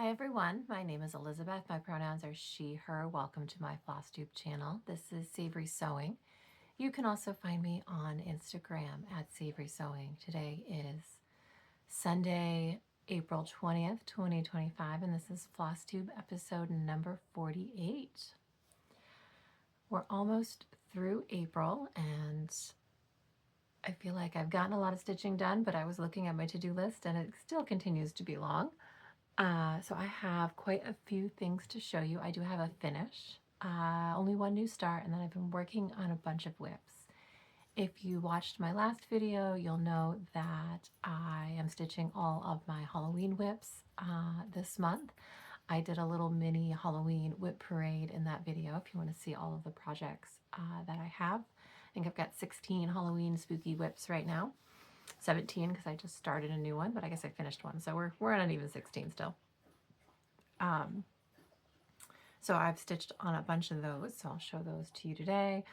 Hi everyone, my name is Elizabeth. My pronouns are she, her. Welcome to my Flosstube channel. This is Savory Sewing. You can also find me on Instagram at Savory Sewing. Today is Sunday, April 20th, 2025, and this is Flosstube episode number 48. We're almost through April, and I feel like I've gotten a lot of stitching done, but I was looking at my to-do list and it still continues to be long. So I have quite a few things to show you. I do have a finish, only one new start, and then I've been working on a bunch of whips. If you watched my last video, you'll know that I am stitching all of my Halloween whips this month. I did a little mini Halloween whip parade in that video if you want to see all of the projects that I have. I think I've got 16 Halloween spooky whips right now. 17 because I just started a new one, but I guess I finished one, so we're on an even 16 still. So I've stitched on a bunch of those, so I'll show those to you today.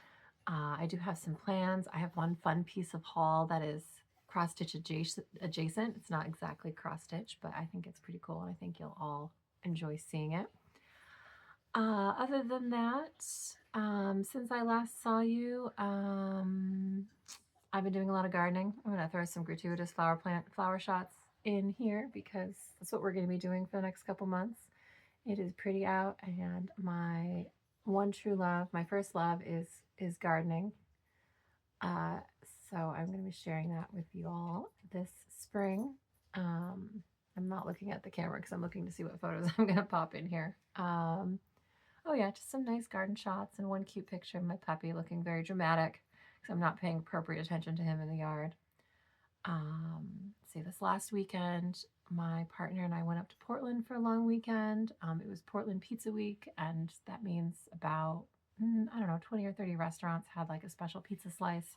I do have some plans. I have one fun piece of haul that is cross stitch adjacent. It's not exactly cross stitch, but I think it's pretty cool, and I think you'll all enjoy seeing it. Other than that, since I last saw you, I've been doing a lot of gardening. I'm going to throw some gratuitous flower shots in here because that's what we're going to be doing for the next couple months. It is pretty out, and my one true love, my first love is gardening. So I'm going to be sharing that with you all this spring. I'm not looking at the camera because I'm looking to see what photos I'm going to pop in here. Oh yeah, just some nice garden shots and one cute picture of my puppy looking very dramatic because I'm not paying appropriate attention to him in the yard. See, this last weekend, my partner and I went up to Portland for a long weekend. It was Portland Pizza Week, and that means about, I don't know, 20 or 30 restaurants had like a special pizza slice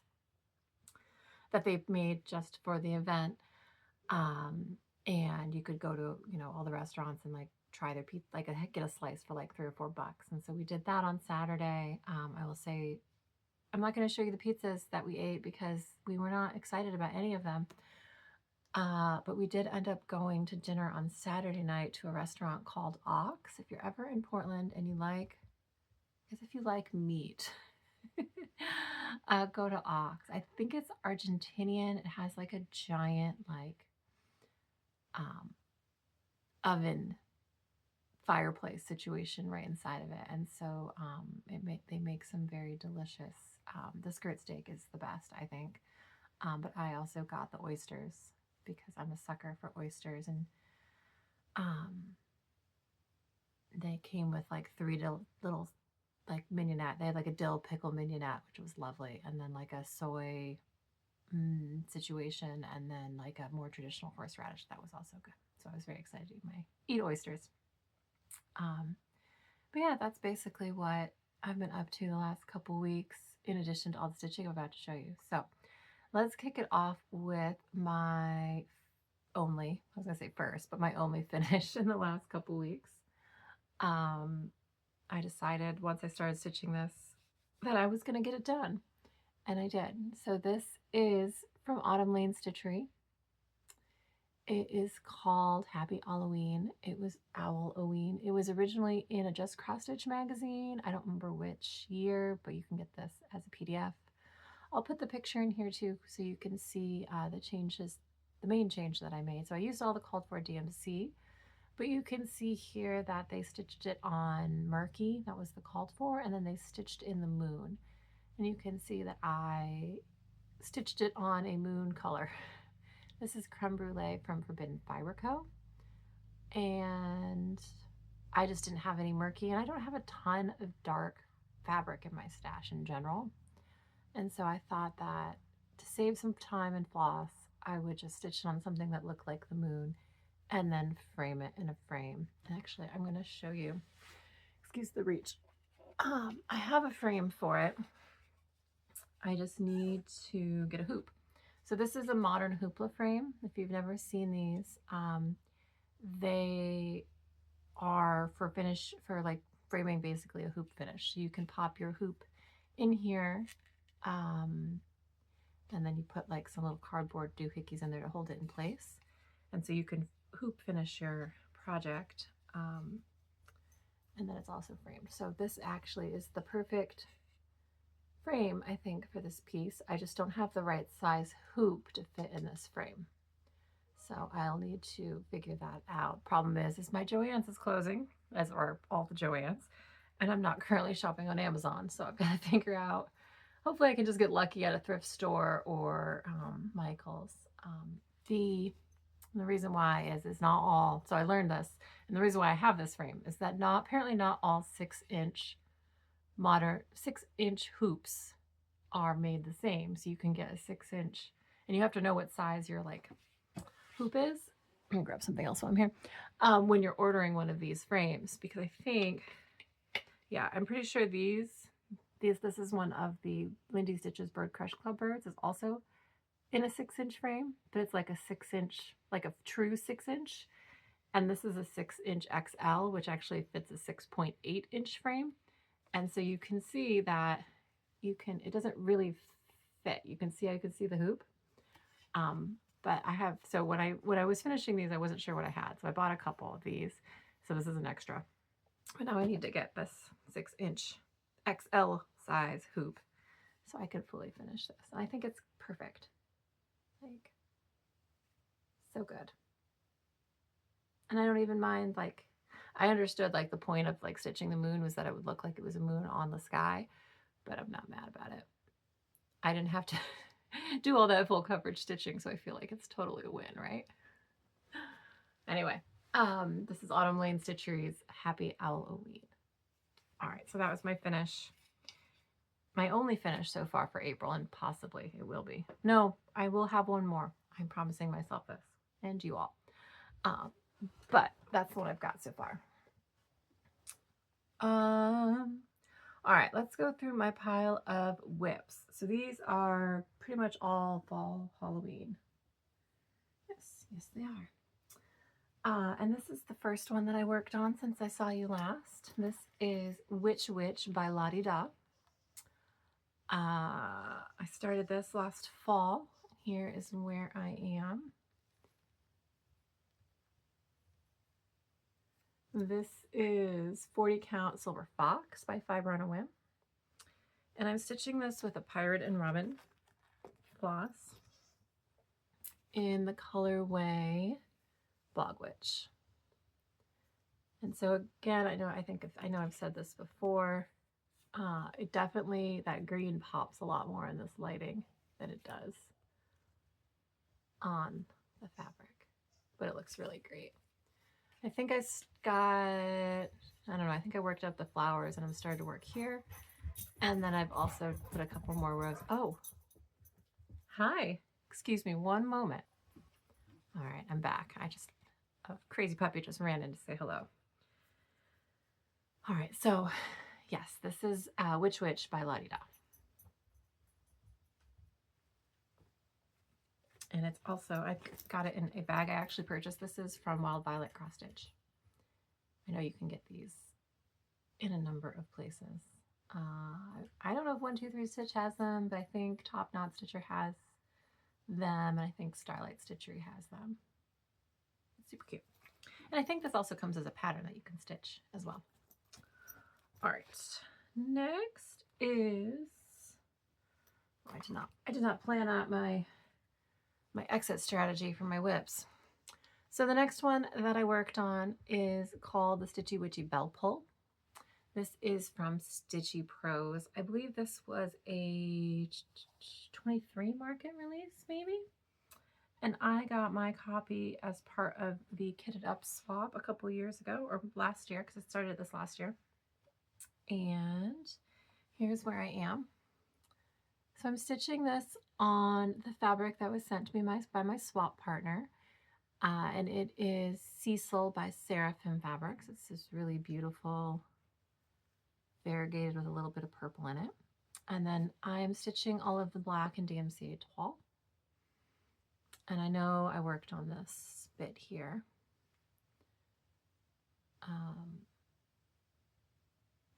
that they've made just for the event. And you could go to, all the restaurants and like try their pizza, like get a slice for like $3 or $4. And so we did that on Saturday. I will say, I'm not going to show you the pizzas that we ate because we were not excited about any of them. But we did end up going to dinner on Saturday night to a restaurant called Ox. If you're ever in Portland and you like, because if you like meat, go to Ox. I think it's Argentinian. It has like a giant oven fireplace situation right inside of it, and so they make some very delicious. The skirt steak is the best, I think, but I also got the oysters because I'm a sucker for oysters, and they came with like 3 little like mignonette. They had like a dill pickle mignonette, which was lovely, and then like a soy situation, and then like a more traditional horseradish that was also good. So I was very excited to eat oysters. But yeah, that's basically what I've been up to the last couple weeks, in addition to all the stitching I'm about to show you. So let's kick it off with my only, I was going to say first, but my only finish in the last couple weeks. I decided once I started stitching this that I was going to get it done, and I did. So this is from Autumn Lane Stitchery. It is called Happy Halloween. It was Owl-oween. It was originally in a Just Cross Stitch magazine. I don't remember which year, but you can get this as a PDF. I'll put the picture in here too so you can see the changes, the main change that I made. So I used all the called for DMC, but you can see here that they stitched it on Murky. That was the called for, and then they stitched in the moon. And you can see that I stitched it on a moon color. This is Creme Brulee from Forbidden Fiber Co. And I just didn't have any Murky, and I don't have a ton of dark fabric in my stash in general. And so I thought that to save some time and floss, I would just stitch it on something that looked like the moon and then frame it in a frame. And actually, I'm going to show you, excuse the reach. I have a frame for it. I just need to get a hoop. So this is a modern hoopla frame. If you've never seen these, they are for finish, for like framing basically a hoop finish. So you can pop your hoop in here, and then you put like some little cardboard doohickeys in there to hold it in place. And so you can hoop finish your project. And then it's also framed. So this actually is the perfect frame, I think, for this piece. I just don't have the right size hoop to fit in this frame. So I'll need to figure that out. Problem is my Joann's is closing, as are all the Joann's, and I'm not currently shopping on Amazon. So I've got to figure out, hopefully I can just get lucky at a thrift store or Michael's. The reason why is not all, so I learned this, and the reason why I have this frame is that apparently not all 6-inch hoops are made the same. So you can get a 6-inch, and you have to know what size your like hoop is. I'm gonna grab something else while I'm here. When you're ordering one of these frames, because I think, yeah, I'm pretty sure this is one of the Lindy Stitches Bird Crush Club birds, is also in a 6-inch frame, but it's like a 6-inch, like a true 6-inch. And this is a 6-inch XL, which actually fits a 6.8-inch frame. And so you can see that it doesn't really fit. You can see the hoop. But I have, so when I was finishing these, I wasn't sure what I had. So I bought a couple of these. So this is an extra. But now I need to get this 6-inch XL size hoop so I can fully finish this. And I think it's perfect. Like, so good. And I don't even mind, like, I understood like the point of like stitching the moon was that it would look like it was a moon on the sky, but I'm not mad about it. I didn't have to do all that full coverage stitching, so I feel like it's totally a win, right? Anyway, this is Autumn Lane Stitchery's Happy Halloween. All right, so that was my finish. My only finish so far for April, and possibly it will be. No, I will have one more. I'm promising myself this, and you all. But that's what I've got so far. All right, let's go through my pile of whips. So these are pretty much all fall Halloween. Yes, they are. And this is the first one that I worked on since I saw you last. This is Witch by Lottie Da. I started this last fall. Here is where I am. This is 40 Count Silver Fox by Fiber on a Whim. And I'm stitching this with a Pirate and Robin floss in the colorway Bog Witch. And so again, I know I've said this before. It definitely, that green pops a lot more in this lighting than it does on the fabric, but it looks really great. I think I think I worked up the flowers and I'm starting to work here. And then I've also put a couple more rows. Oh, hi, excuse me one moment. All right, I'm back. A crazy puppy just ran in to say hello. All right, so yes, this is Witch by Lottie Da. And it's also, I got it in a bag I actually purchased. This is from Wild Violet Cross Stitch. I know you can get these in a number of places. I don't know if 123 Stitch has them, but I think Top Knot Stitcher has them, and I think Starlight Stitchery has them. It's super cute. And I think this also comes as a pattern that you can stitch as well. All right, next is, I did not plan out my exit strategy for my whips. So the next one that I worked on is called the Stitchy Witchy Bellpole. This is from Stitchy Prose. I believe this was a 23 market release, maybe. And I got my copy as part of the Kitted Up swap a couple years ago, or last year, because I started this last year. And here's where I am. So I'm stitching this on the fabric that was sent to me by my swap partner. And it is Cecil by Seraphim Fabrics. It's this really beautiful, variegated with a little bit of purple in it. And then I'm stitching all of the black in DMC Toile. And I know I worked on this bit here.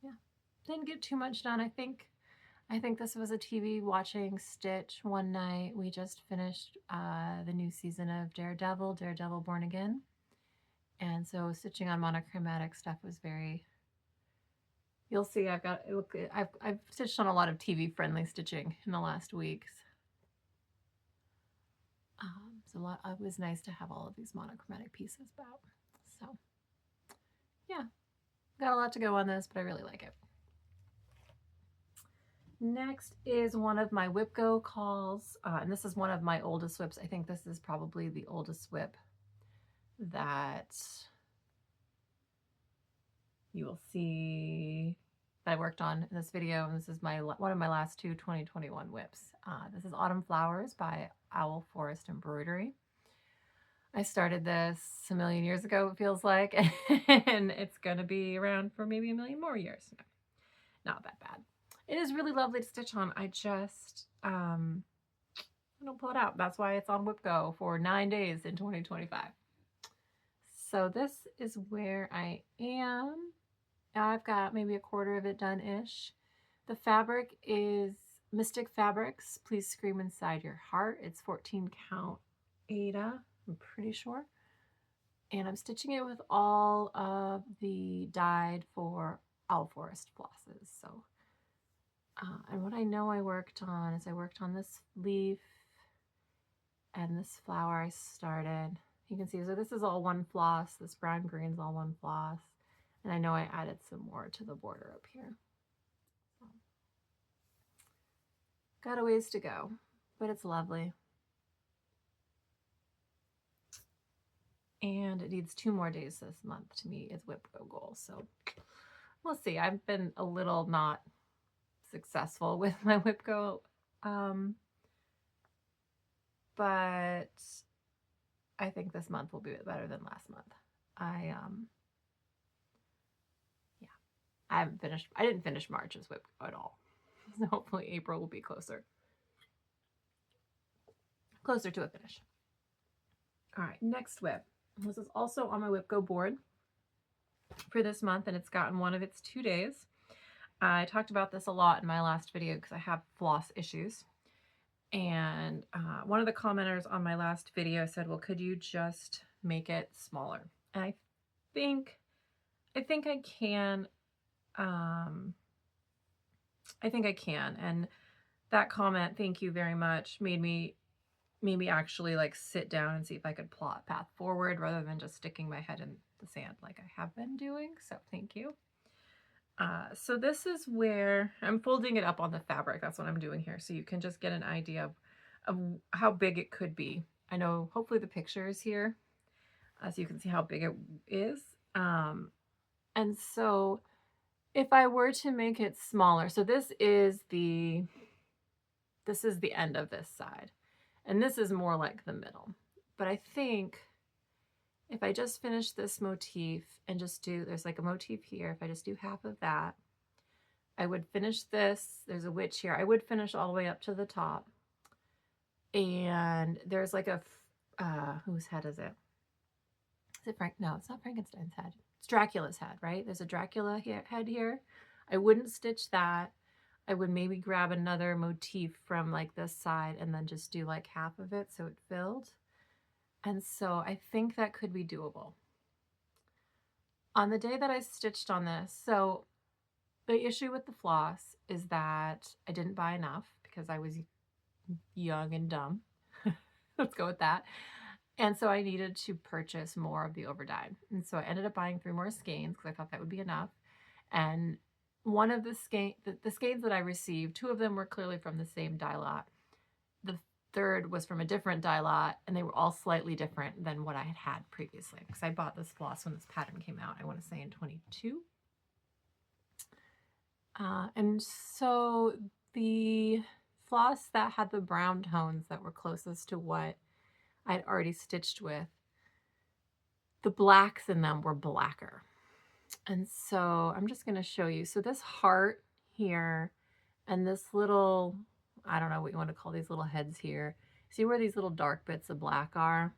Yeah, didn't get too much done. I think this was a TV watching stitch one night. We just finished the new season of Daredevil Born Again. And so stitching on monochromatic stuff was very, you'll see I've stitched on a lot of TV friendly stitching in the last weeks. So it was nice to have all of these monochromatic pieces about. So yeah, got a lot to go on this, but I really like it. Next is one of my WIPGO calls, and this is one of my oldest WIPs. I think this is probably the oldest WIP that you will see that I worked on in this video. And this is one of my last two 2021 WIPs. This is Autumn Flowers by Owl Forest Embroidery. I started this a million years ago, it feels like, and it's going to be around for maybe a million more years. No, not that bad. It is really lovely to stitch on. I just I don't pull it out. That's why it's on WIPGO for 9 days in 2025. So this is where I am. I've got maybe a quarter of it done-ish. The fabric is Mystic Fabrics, Please Scream Inside Your Heart. It's 14 count Aida, I'm pretty sure. And I'm stitching it with all of the dyed for Owl Forest flosses. So, and what I know I worked on is I worked on this leaf and this flower I started. You can see, so this is all one floss. This brown green's all one floss. And I know I added some more to the border up here. So, got a ways to go, but it's lovely. And it needs 2 more days this month to meet its WIPGO goal. So we'll see. I've been a little not successful with my WIPGO, but I think this month will be better than last month. I didn't finish March's WIPGO at all. So hopefully April will be closer to a finish. All right, next WIP. This is also on my WIPGO board for this month, and it's gotten one of its 2 days. I talked about this a lot in my last video because I have floss issues. And one of the commenters on my last video said, well, could you just make it smaller? And I think I can. I think I can. And that comment, thank you very much, made me actually like sit down and see if I could plot a path forward rather than just sticking my head in the sand like I have been doing. So thank you. So this is where I'm folding it up on the fabric. That's what I'm doing here. So you can just get an idea of how big it could be. I know hopefully the picture is here, so you can see how big it is. And so if I were to make it smaller, so this is the end of this side. And this is more like the middle. But I think if I just finish this motif and just do, there's like a motif here. If I just do half of that, I would finish this. There's a witch here. I would finish all the way up to the top. And there's like a, whose head is it? Is it Frank? No, it's not Frankenstein's head. It's Dracula's head, right? There's a Dracula head here. I wouldn't stitch that. I would maybe grab another motif from like this side and then just do like half of it so it filled. And so I think that could be doable. On the day that I stitched on this, so the issue with the floss is that I didn't buy enough because I was young and dumb. Let's go with that. And so I needed to purchase more of the overdyed. And so I ended up buying 3 more skeins because I thought that would be enough. And one of the skeins that I received, 2 of them were clearly from the same dye lot. The third was from a different dye lot, and they were all slightly different than what I had previously. Because I bought this floss when this pattern came out, I want to say in 22. And so the floss that had the brown tones that were closest to what I'd already stitched with, the blacks in them were blacker. And so I'm just going to show you. So this heart here and this little, I don't know what you want to call these little heads here. See where these little dark bits of black are?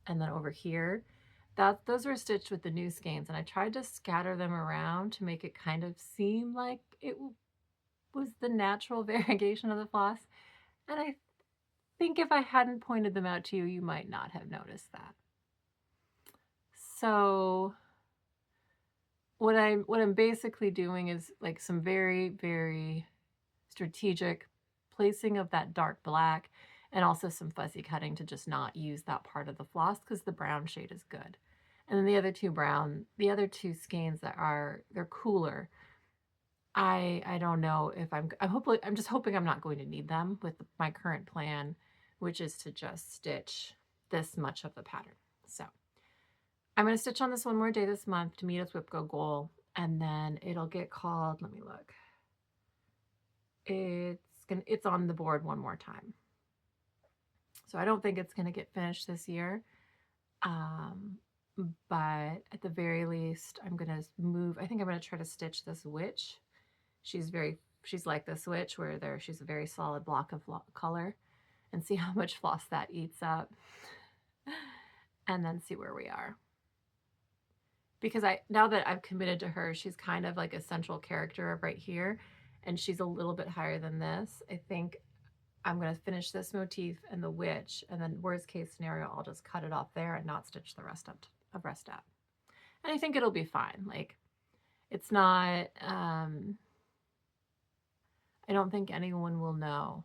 And then over here, those were stitched with the new skeins. And I tried to scatter them around to make it kind of seem like it was the natural variegation of the floss. And I think if I hadn't pointed them out to you, you might not have noticed that. So what I'm basically doing is like some very, very strategic placing of that dark black, and also some fussy cutting to just not use that part of the floss because the brown shade is good. And then the other two skeins they're cooler. I don't know if I'm just hoping I'm not going to need them with my current plan, which is to just stitch this much of the pattern. So I'm going to stitch on this one more day this month to meet its WIPGO goal, and then it'll get called, let me look. It's on the board one more time. So I don't think it's going to get finished this year. But at the very least, I'm going to move. I think I'm going to try to stitch this witch. She's like this witch where she's a very solid block of color, and see how much floss that eats up, and then see where we are. Because now that I've committed to her, she's kind of like a central character right here, and she's a little bit higher than this. I think I'm going to finish this motif and the witch, and then worst case scenario, I'll just cut it off there and not stitch the rest up. And I think it'll be fine. Like, it's not, I don't think anyone will know,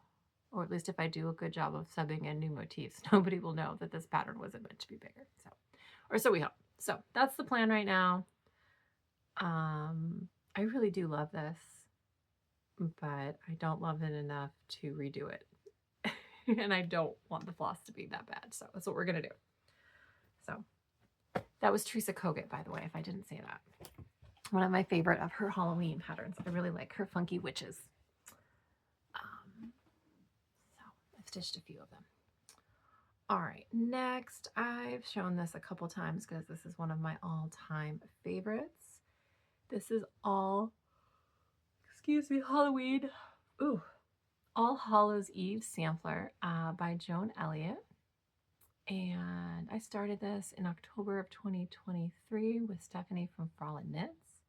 or at least if I do a good job of subbing in new motifs, nobody will know that this pattern wasn't meant to be bigger. So we hope. So that's the plan right now. I really do love this, but I don't love it enough to redo it. And I don't want the floss to be that bad. So that's what we're going to do. So that was Teresa Kogut, by the way, if I didn't say that. One of my favorite of her Halloween patterns. I really like her funky witches. So I've stitched a few of them. All right, next, I've shown this a couple times because this is one of my all-time favorites. This is All Halloween. Ooh. All Hallows Eve sampler by Joan Elliott. And I started this in October of 2023 with Stephanie from Vierlanden Knits.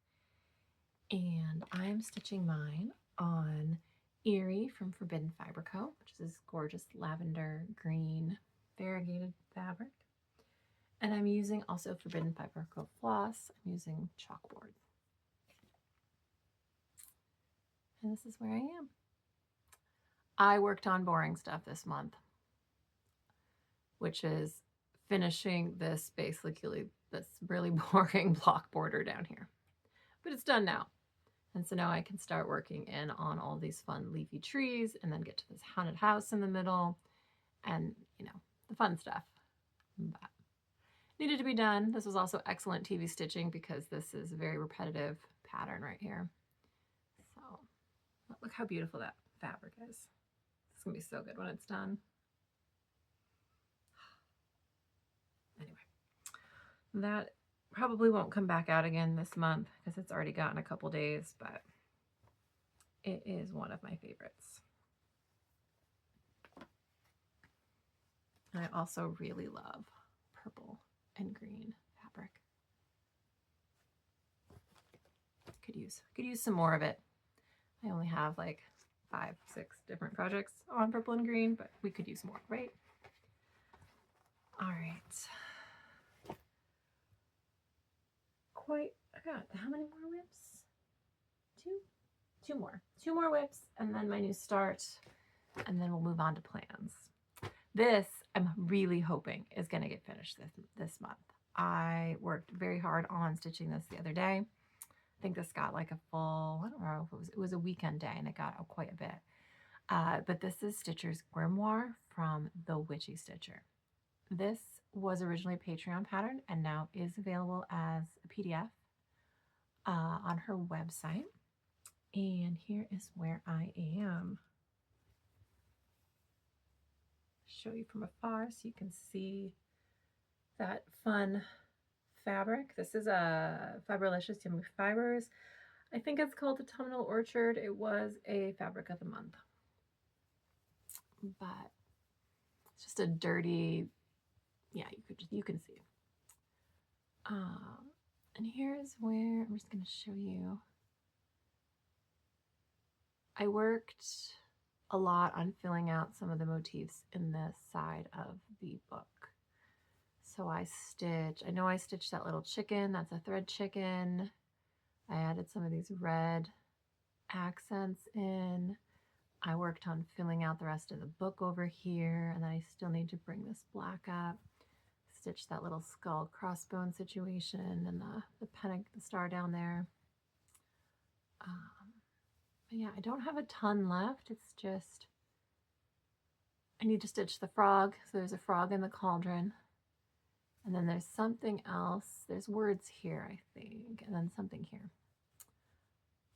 And I'm stitching mine on Eerie from Forbidden Fiber Co., which is this gorgeous lavender green variegated fabric. And I'm using also Forbidden Fiber Co. floss. I'm using chalkboard. And this is where I am. I worked on boring stuff this month, which is finishing this really boring block border down here. But it's done now. And so now I can start working in on all these fun leafy trees and then get to this haunted house in the middle and, the fun stuff. But needed to be done. This was also excellent TV stitching because this is a very repetitive pattern right here. So look how beautiful that fabric is. It's going to be so good when it's done. Anyway, that probably won't come back out again this month because it's already gotten a couple days, but it is one of my favorites. And I also really love purple and green fabric. Could use some more of it. I only have like 5, 6 different projects on purple and green, but we could use more, right? All right. I got how many more whips? 2 more. 2 more whips, and then my new start, and then we'll move on to plans. This, I'm really hoping, is going to get finished this month. I worked very hard on stitching this the other day. I think this got like a full, I don't know if it was a weekend day, and it got out quite a bit. But this is Stitcher's Grimmoire from the Witchy Stitcher. This was originally a Patreon pattern and now is available as a PDF on her website. And here is where I am. Show you from afar so you can see that fun fabric. This is a Fiberlicious Yummy Fibers. I think it's called Autumnal Orchard. It was a fabric of the month. But it's just a dirty, yeah, you can see. And here's where I'm just going to show you. I worked a lot on filling out some of the motifs in this side of the book. So I know I stitched that little chicken. That's a thread chicken. I added some of these red accents in. I worked on filling out the rest of the book over here, and then I still need to bring this black up. Stitch that little skull crossbone situation and the star down there. But yeah, I don't have a ton left. It's just I need to stitch the frog. So there's a frog in the cauldron. And then there's something else. There's words here, I think, and then something here.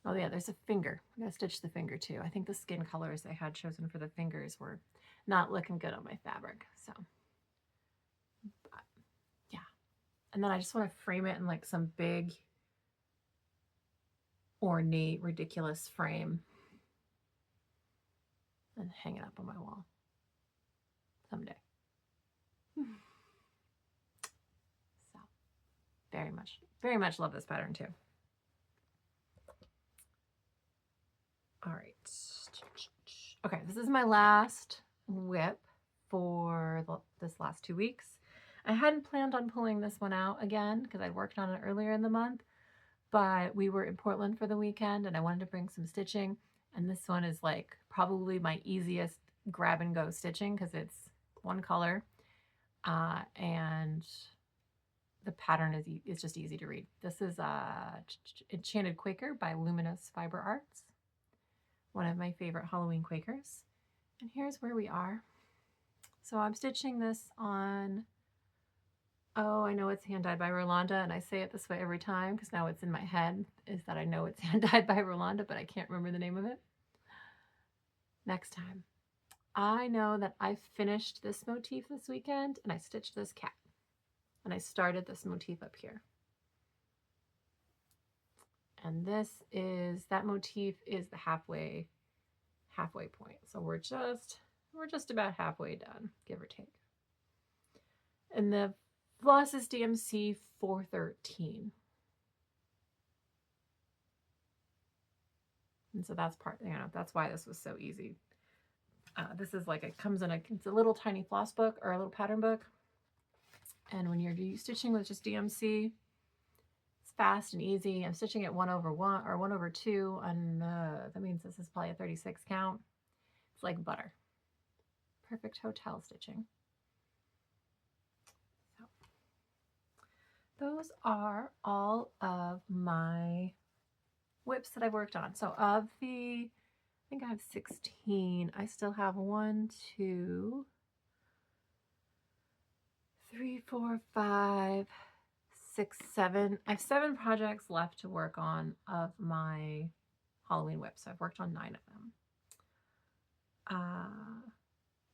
Oh yeah, there's a finger. I'm gonna stitch the finger too. I think the skin colors I had chosen for the fingers were not looking good on my fabric. So, but, yeah. And then I just want to frame it in like some big, ornate, ridiculous frame and hang it up on my wall someday. So, very much love this pattern too. All right. Okay, this is my last whip for this last 2 weeks. I hadn't planned on pulling this one out again because I worked on it earlier in the month, but we were in Portland for the weekend and I wanted to bring some stitching. And this one is like probably my easiest grab and go stitching because it's one color and the pattern is just easy to read. This is Enchanted Quaker by Luminous Fiber Arts, one of my favorite Halloween Quakers. And here's where we are. So I'm stitching this on, oh, I know it's hand dyed by Vierlanden, and I say it this way every time because now it's in my head, is that I know it's hand dyed by Vierlanden, but I can't remember the name of it. Next time. I know that I finished this motif this weekend and I stitched this cat. And I started this motif up here. And that motif is the halfway point. So we're just about halfway done, give or take. And the floss is DMC 413. And so that's that's why this was so easy. This is like, it's a little tiny floss book or a little pattern book. And when you're stitching with just DMC, it's fast and easy. I'm stitching at 1/1 or 1/2, and that means this is probably a 36 count. It's like butter. Perfect hotel stitching. So those are all of my whips that I've worked on. So of the, I think I have 16. I still have 1, 2, 3, 4, 5, 6, 7. I have 7 projects left to work on of my Halloween whips. So I've worked on 9 of them.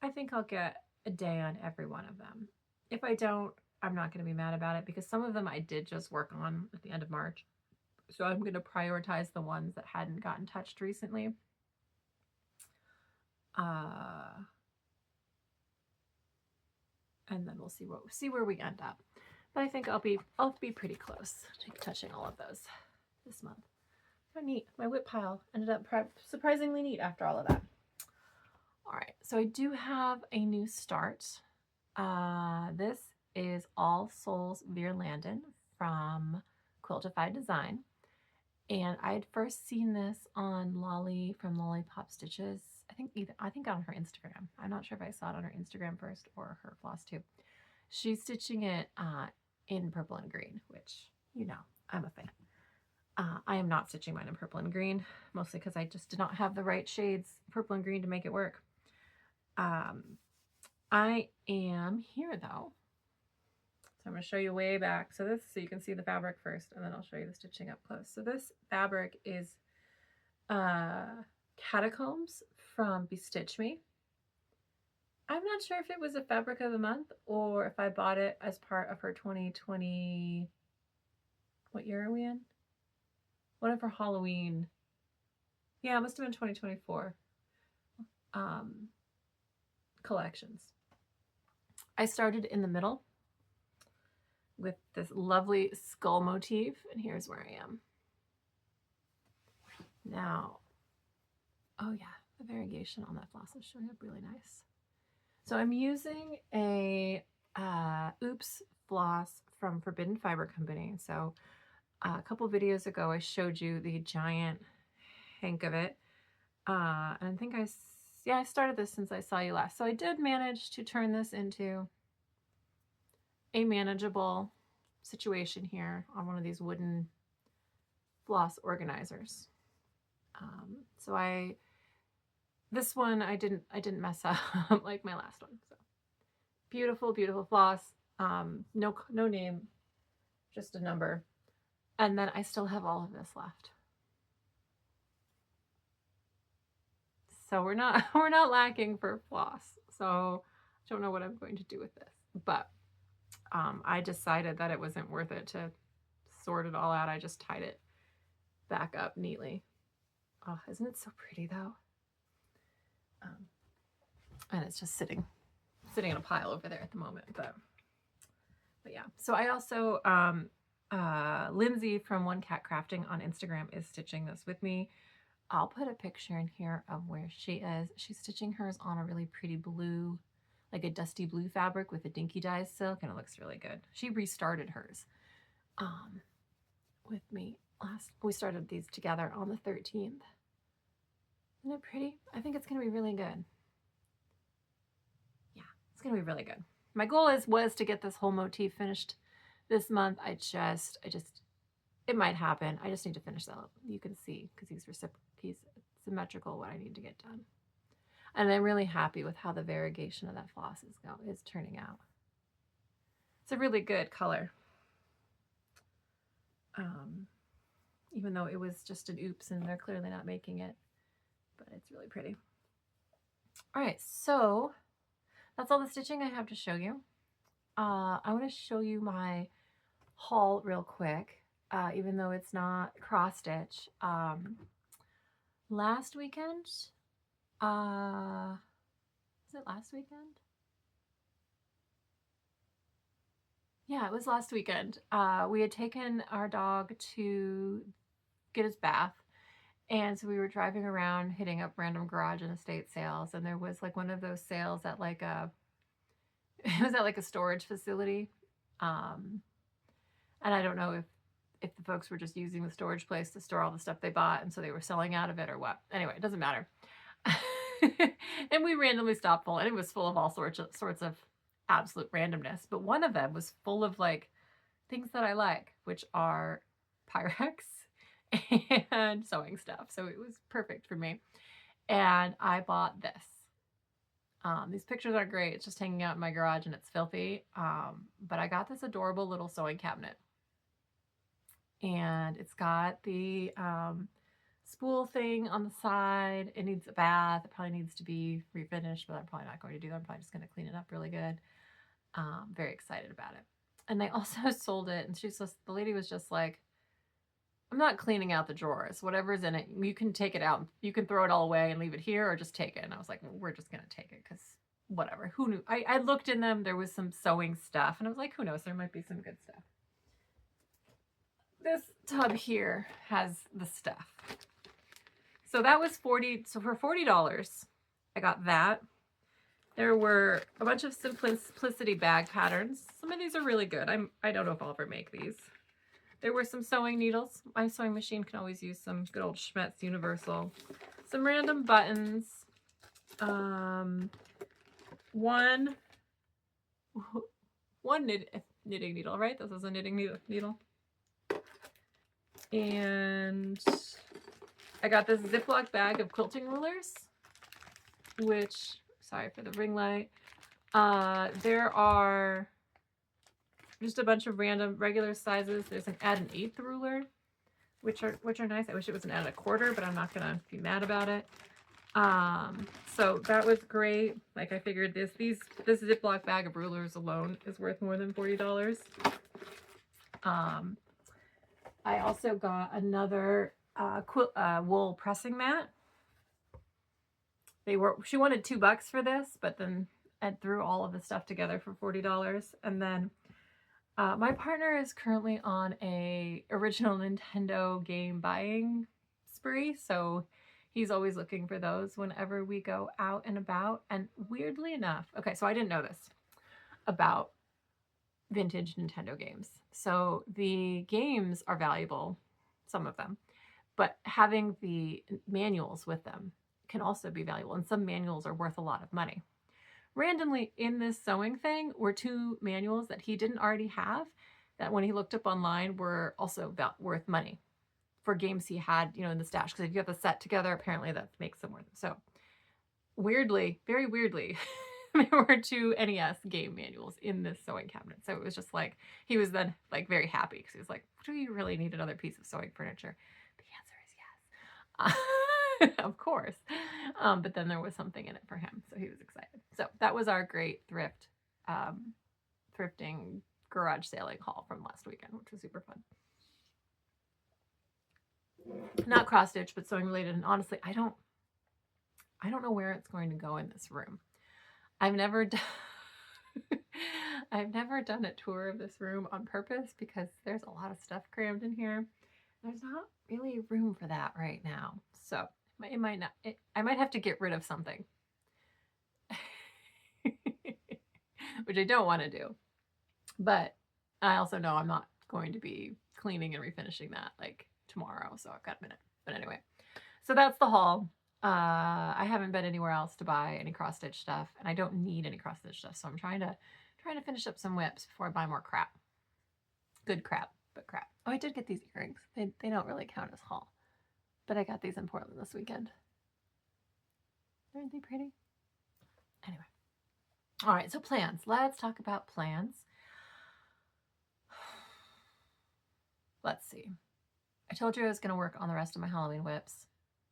I think I'll get a day on every one of them. If I don't, I'm not going to be mad about it because some of them I did just work on at the end of March. So I'm going to prioritize the ones that hadn't gotten touched recently. And then we'll see where we end up. But I think I'll be pretty close to touching all of those this month. How neat. My whip pile ended up surprisingly neat after all of that. All right, so I do have a new start. This is All Souls Vierlanden from Quiltify Design. And I had first seen this on Lolly from Lollipop Stitches. I think on her Instagram. I'm not sure if I saw it on her Instagram first or her Flosstube. She's stitching it in purple and green, which, you know, I'm a fan. I am not stitching mine in purple and green, mostly because I just did not have the right shades, purple and green, to make it work. I am here though. So I'm going to show you way back. So you can see the fabric first, and then I'll show you the stitching up close. So this fabric is Catacombs from Bestitch Me. I'm not sure if it was a fabric of the month or if I bought it as part of her 2020, what year are we in? One of her Halloween, yeah, it must have been 2024 collections. I started in the middle with this lovely skull motif, and here's where I am. Now, oh yeah, the variegation on that floss is showing up really nice. So I'm using a Oops floss from Forbidden Fiber Company. So a couple videos ago, I showed you the giant hank of it. And I think I started this since I saw you last. So I did manage to turn this into a manageable situation here on one of these wooden floss organizers. This one I didn't mess up like my last one. So beautiful, beautiful floss. No name, just a number. And then I still have all of this left. So we're not lacking for floss. So I don't know what I'm going to do with this, but I decided that it wasn't worth it to sort it all out. I just tied it back up neatly. Oh, isn't it so pretty though? And it's just sitting in a pile over there at the moment, but yeah. So I also Lindsay from One Cat Crafting on Instagram is stitching this with me. I'll put a picture in here of where she is. She's stitching hers on a really pretty blue, like a dusty blue fabric with a dinky dyes silk, and it looks really good. She restarted hers with me we started these together on the 13th. Isn't it pretty? I think it's gonna be really good. Yeah, it's gonna be really good. My goal was to get this whole motif finished this month. It might happen. I just need to finish that. You can see because he's symmetrical what I need to get done. And I'm really happy with how the variegation of that floss is turning out. It's a really good color. Even though it was just an oops and they're clearly not making it, but it's really pretty. All right, so that's all the stitching I have to show you. I want to show you my haul real quick, even though it's not cross stitch. Last weekend, was it last weekend? Yeah, it was last weekend. We had taken our dog to get his bath. And so we were driving around, hitting up random garage and estate sales. And there was like one of those sales at like it was at like a storage facility. And I don't know if the folks were just using the storage place to store all the stuff they bought. And so they were selling out of it or what. Anyway, it doesn't matter. And we randomly stopped full, and it was full of all sorts of absolute randomness. But one of them was full of like things that I like, which are Pyrex and sewing stuff. So it was perfect for me. And I bought this. These pictures are great. It's just hanging out in my garage and it's filthy. But I got this adorable little sewing cabinet. And it's got the spool thing on the side. It needs a bath. It probably needs to be refinished, but I'm probably not going to do that. I'm probably just going to clean it up really good. Very excited about it. And they also sold it. And the lady was just like, I'm not cleaning out the drawers. Whatever's in it, you can take it out. You can throw it all away and leave it here or just take it. And I was like, well, we're just going to take it because whatever. Who knew? I looked in them. There was some sewing stuff. And I was like, who knows? There might be some good stuff. This tub here has the stuff. So that was $40. So for $40, I got that. There were a bunch of simplicity bag patterns. Some of these are really good. I don't know if I'll ever make these. There were some sewing needles. My sewing machine can always use some good old Schmetz Universal. Some random buttons. One knitting needle, right? This is a knitting needle. And I got this Ziploc bag of quilting rulers, which, sorry for the ring light. There are just a bunch of random regular sizes. There's an add an eighth ruler, which are nice. I wish it was an add a quarter, but I'm not gonna be mad about it. So that was great. Like I figured this Ziploc bag of rulers alone is worth more than $40. I also got another wool pressing mat. She wanted $2 for this, but then Ed threw all of the stuff together for $40. And then my partner is currently on a original Nintendo game buying spree, so he's always looking for those whenever we go out and about. And weirdly enough, okay, so I didn't know this about vintage Nintendo games. So the games are valuable, some of them, but having the manuals with them can also be valuable. And some manuals are worth a lot of money. Randomly in this sewing thing were 2 manuals that he didn't already have that when he looked up online were also worth money for games he had, you know, in the stash. Because if you have the set together, apparently that makes them worth it. So weirdly, very weirdly, there were 2 NES game manuals in this sewing cabinet. So it was just like, he was then like very happy because he was like, do you really need another piece of sewing furniture? The answer is yes. Of course. But then there was something in it for him. So he was excited. So that was our great thrifting garage sailing haul from last weekend, which was super fun. Not cross stitch, but sewing related. And honestly, I don't know where it's going to go in this room. I've never done a tour of this room on purpose because there's a lot of stuff crammed in here. There's not really room for that right now. So it might not, I might have to get rid of something, which I don't want to do. But I also know I'm not going to be cleaning and refinishing that like tomorrow. So I've got a minute. But anyway, so that's the haul. I haven't been anywhere else to buy any cross stitch stuff, and I don't need any cross stitch stuff. So I'm trying to finish up some whips before I buy more crap. Good crap, but crap. Oh, I did get these earrings. They don't really count as haul, but I got these in Portland this weekend. Aren't they pretty? Anyway. All right, so plans. Let's talk about plans. Let's see. I told you I was going to work on the rest of my Halloween whips.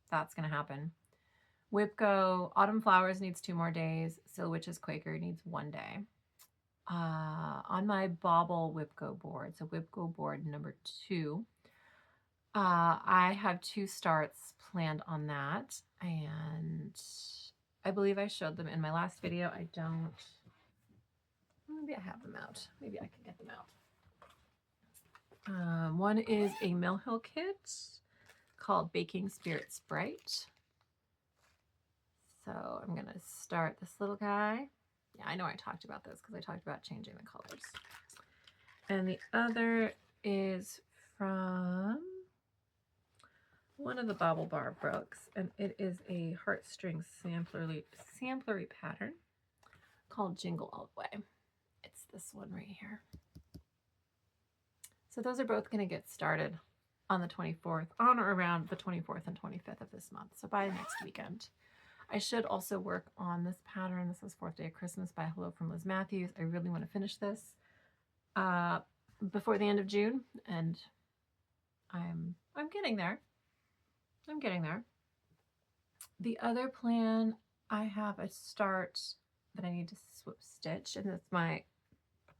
That's going to happen. WIPGO Autumn Flowers needs 2 more days. Silhowitches Quaker needs 1 day. On my Bauble WIPGO board, so WIPGO board number 2, I have 2 starts planned on that, and I believe I showed them in my last video. I don't. Maybe I have them out. Maybe I can get them out. One is a Mill Hill kit called Baking Spirit Sprite. So I'm going to start this little guy. Yeah, I know I talked about this because I talked about changing the colors. And the other is from one of the Bauble Bar books, and it is a Heartstring samplery pattern called Jingle all the way. It's this one right here. So those are both going to get started on the 24th, on or around the 24th and 25th of this month. So by next weekend. I should also work on this pattern. This is 4th Day of Christmas by Hello from Liz Matthews. I really want to finish this before the end of June, and I'm getting there. I'm getting there. The other plan, I have a start that I need to stitch, and it's my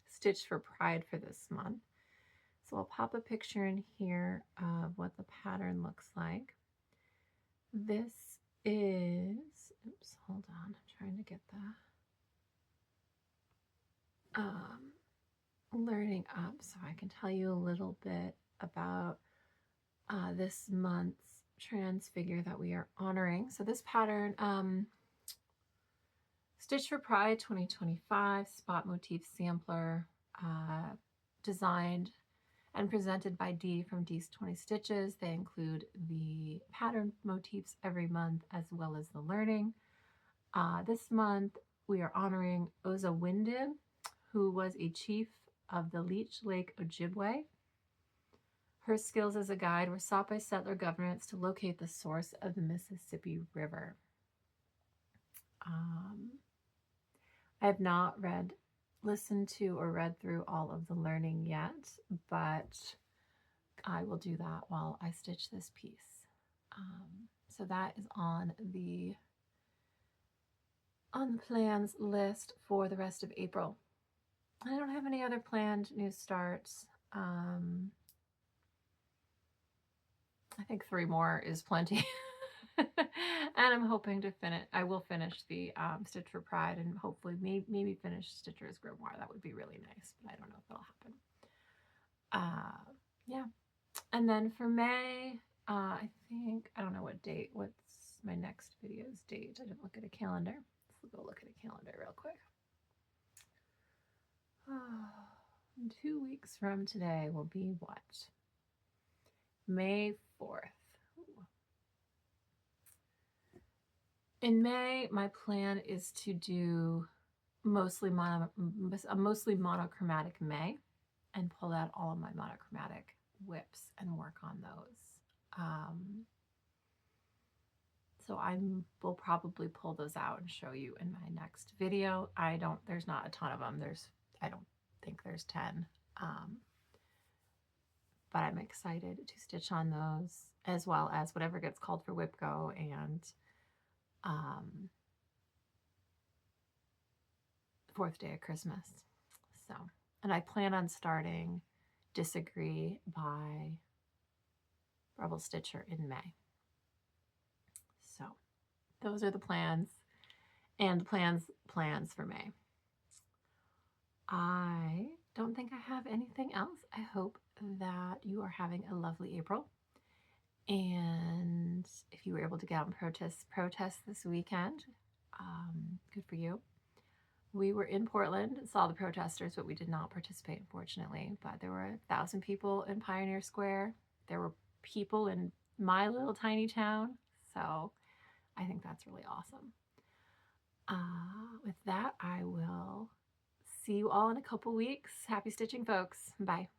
Stitch for Pride for this month. So I'll pop a picture in here of what the pattern looks like. This is, oops, hold on, I'm trying to get the learning up so I can tell you a little bit about this month's transfigure that we are honoring. So this pattern, Stitch for Pride 2025 spot motif sampler, designed and presented by Dee from Dee's 20 Stitches. They include the pattern motifs every month as well as the learning. This month we are honoring Oza Windib, who was a chief of the Leech Lake Ojibwe. Her skills as a guide were sought by settler governments to locate the source of the Mississippi River. I have not listened to or read through all of the learning yet, but I will do that while I stitch this piece. So that is on the plans list for the rest of April. I don't have any other planned new starts. I think 3 more is plenty. And I'm hoping to finish. I will finish the Stitch for Pride and hopefully maybe finish Stitcher's Grimoire. That would be really nice, but I don't know if that'll happen. Yeah. And then for May, I think, I don't know what date, what's my next video's date. I didn't look at a calendar. Let's go look at a calendar real quick. And 2 weeks from today will be what? May 4th. In May, my plan is to do a mostly monochromatic May and pull out all of my monochromatic whips and work on those. So I will probably pull those out and show you in my next video. There's not a ton of them. I don't think there's 10. But I'm excited to stitch on those, as well as whatever gets called for WIPGO and the 4th day of Christmas. So, and I plan on starting Disagree by Rebel Stitcher in May. So those are the plans and plans for May. I don't think I have anything else. I hope that you are having a lovely April. And if you were able to get out and protest this weekend, good for you. We were in Portland and saw the protesters, but we did not participate, unfortunately. But there were 1,000 people in Pioneer Square. There were people in my little tiny town. So I think that's really awesome. With that, I will see you all in a couple weeks. Happy stitching, folks. Bye.